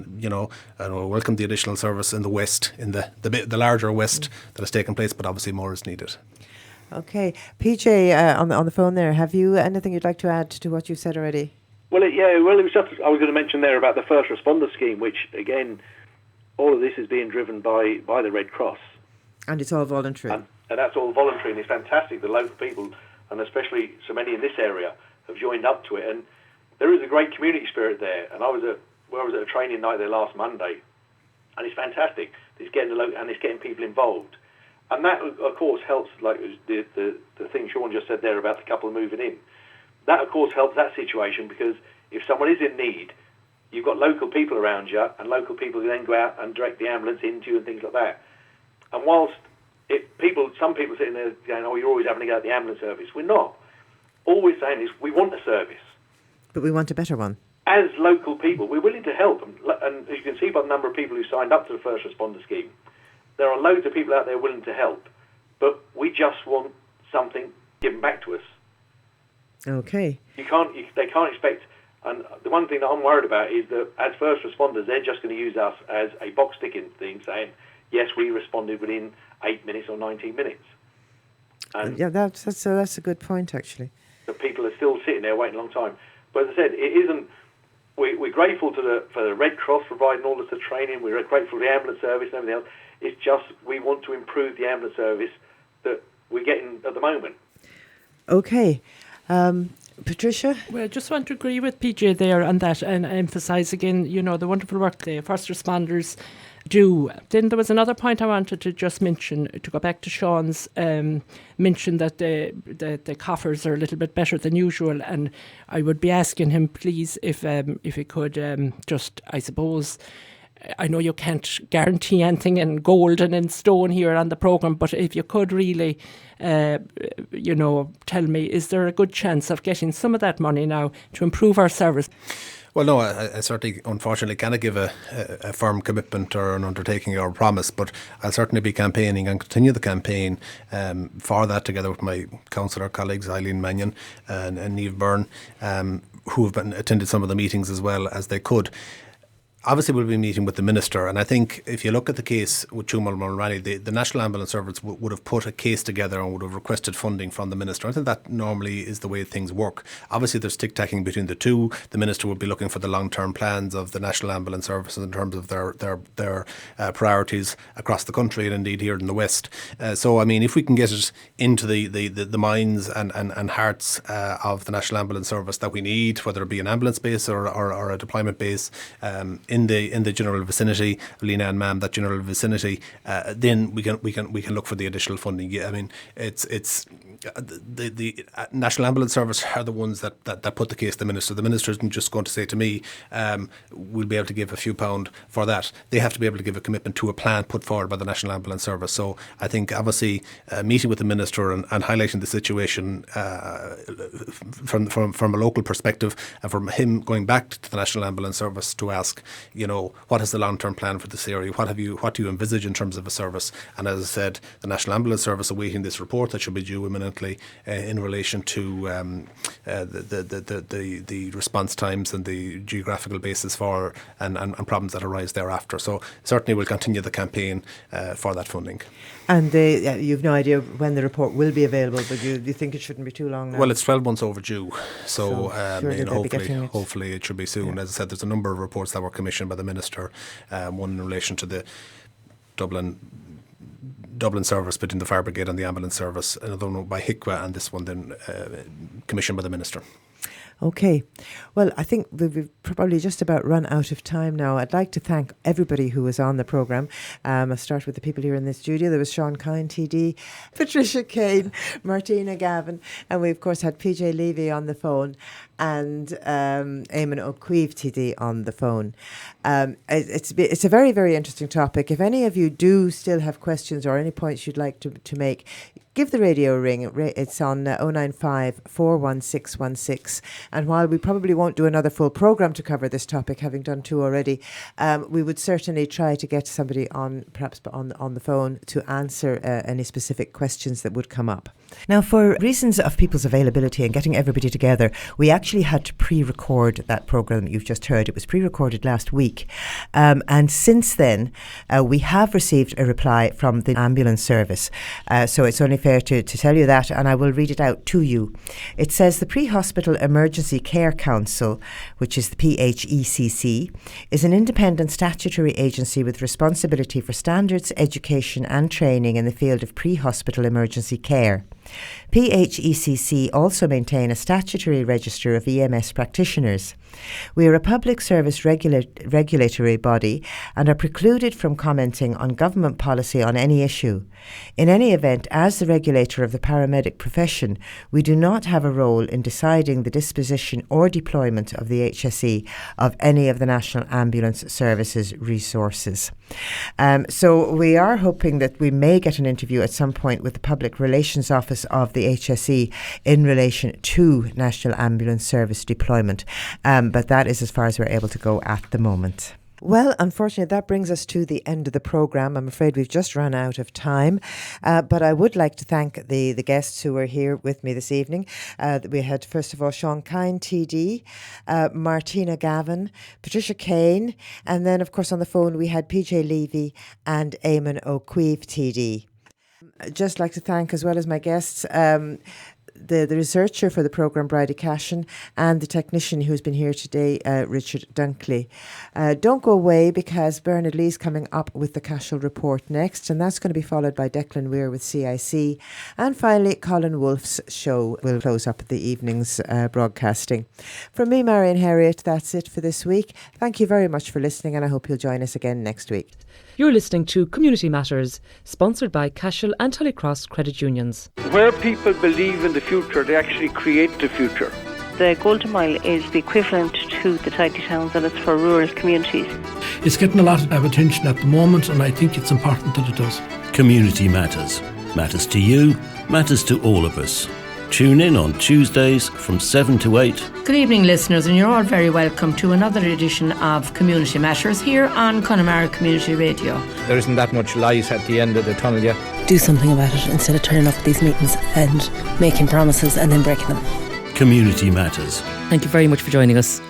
I welcome the additional service in the West, in the larger West that has taken place, but obviously more is needed. Okay, PJ, on the phone there, have you anything you'd like to add to what you said already? Well, it was just I was going to mention there about the first responder scheme, which again, all of this is being driven by the Red Cross. And it's all voluntary. And that's all voluntary, and it's fantastic. The local people, and especially so many in this area, have joined up to it. And there is a great community spirit there. And I was at a training night there last Monday, and it's fantastic. It's getting people involved. And that, of course, helps, like the thing Sean just said there about the couple moving in. That, of course, helps that situation, because if someone is in need, you've got local people around you, and local people can then go out and direct the ambulance into you and things like that. And whilst some people sitting there going, oh, you're always having to go at the ambulance service, we're not. All we're saying is we want a service. But we want a better one. As local people, we're willing to help. And as you can see by the number of people who signed up to the first responder scheme, there are loads of people out there willing to help. But we just want something given back to us. Okay. They can't expect. And the one thing that I'm worried about is that as first responders, they're just going to use us as a box ticking thing, saying, yes, we responded within 8 minutes or 19 minutes. And yeah, that's a good point, actually. The people are still sitting there waiting a long time. But as I said, it isn't. We're grateful for the Red Cross providing all of the training. We're grateful for the ambulance service and everything else. It's just we want to improve the ambulance service that we're getting at the moment. Okay. Patricia? Well, I just want to agree with PJ there on that and emphasise again, the wonderful work the first responders do. Then there was another point I wanted to just mention, to go back to Sean's mention that the coffers are a little bit better than usual, and I would be asking him, please, if he could just, I suppose, I know you can't guarantee anything in gold and in stone here on the programme, but if you could really, tell me, is there a good chance of getting some of that money now to improve our service? Well, no, I certainly, unfortunately, cannot give a firm commitment or an undertaking or a promise, but I'll certainly be campaigning and continue the campaign for that, together with my councillor colleagues, Eileen Mannion and Niamh Byrne, who have attended some of the meetings as well as they could. Obviously, we'll be meeting with the Minister, and I think if you look at the case with Tuamal Mulroney, the National Ambulance Service would have put a case together and would have requested funding from the Minister. I think that normally is the way things work. Obviously, there's tic-tacking between the two. The Minister would be looking for the long-term plans of the National Ambulance Service in terms of their priorities across the country and indeed here in the West. So, I mean, if we can get it into the minds and hearts of the National Ambulance Service that we need, whether it be an ambulance base or a deployment base, in the general vicinity, Leena and Mam, that general vicinity, then we can look for the additional funding. Yeah, I mean, it's the National Ambulance Service are the ones that put the case to the Minister. The Minister isn't just going to say to me, we'll be able to give a few pound for that. They have to be able to give a commitment to a plan put forward by the National Ambulance Service. So I think obviously meeting with the Minister and highlighting the situation from a local perspective, and from him going back to the National Ambulance Service to ask, what is the long-term plan for this area? What do you envisage in terms of a service? And as I said, the National Ambulance Service awaiting this report that should be due imminently in relation to the response times and the geographical basis for and problems that arise thereafter. So certainly we'll continue the campaign for that funding. And you've no idea when the report will be available, but you think it shouldn't be too long now? Well, it's 12 months overdue, so hopefully it should be soon. Yeah. As I said, there's a number of reports that were commissioned by the Minister, one in relation to the Dublin service between the Fire Brigade and the Ambulance Service, another one by HICWA, and this one then commissioned by the Minister. Okay. Well, I think we've probably just about run out of time now. I'd like to thank everybody who was on the programme. I'll start with the people here in the studio. There was Sean Kyne, TD, Patricia Keane, Martina, Gavin, and we, of course, had PJ Leavy on the phone and Eamon O Cuiv, TD, on the phone. It's a very, very interesting topic. If any of you do still have questions or any points you'd like to make, give the radio a ring. It's on 095 41616. And while we probably won't do another full programme to cover this topic, having done two already, we would certainly try to get somebody on, perhaps on the phone, to answer any specific questions that would come up. Now, for reasons of people's availability and getting everybody together, we actually had to pre-record that programme that you've just heard. It was pre-recorded last week. And since then, we have received a reply from the ambulance service. So it's only fair to tell you that, and I will read it out to you. It says the Pre-Hospital Emergency Care Council, which is the PHECC, is an independent statutory agency with responsibility for standards, education and training in the field of pre-hospital emergency care. PHECC also maintain a statutory register of EMS practitioners. We are a public service regulatory body and are precluded from commenting on government policy on any issue. In any event, as the regulator of the paramedic profession, we do not have a role in deciding the disposition or deployment of the HSE of any of the National Ambulance Service's resources. So we are hoping that we may get an interview at some point with the Public Relations Office of the HSE in relation to National Ambulance Service deployment. But that is as far as we're able to go at the moment. Well, unfortunately, that brings us to the end of the programme. I'm afraid we've just run out of time. But I would like to thank the guests who were here with me this evening. We had, first of all, Sean Kyne, TD, Martina, Gavin, Patricia Keane, and then, of course, on the phone we had PJ Leavy and Eamon O Cuiv, TD. I'd just like to thank, as well as my guests, the researcher for the programme, Bridie Cashin, and the technician who's been here today, Richard Dunkley. Don't go away, because Bernard Lee's coming up with the Cashel Report next, and that's going to be followed by Declan Weir with CIC. And finally, Colin Wolfe's show will close up the evening's broadcasting. From me, Marian Herriott, that's it for this week. Thank you very much for listening, and I hope you'll join us again next week. You're listening to Community Matters, sponsored by Cashel and Tullycross Credit Unions. Where people believe in the future, they actually create the future. The Golden Mile is the equivalent to the tidy towns, and it's for rural communities. It's getting a lot of attention at the moment, and I think it's important that it does. Community Matters. Matters to you, matters to all of us. Tune in on Tuesdays from 7 to 8. Good evening, listeners, and you're all very welcome to another edition of Community Matters here on Connemara Community Radio. There isn't that much light at the end of the tunnel yet. Do something about it instead of turning up at these meetings and making promises and then breaking them. Community Matters. Thank you very much for joining us.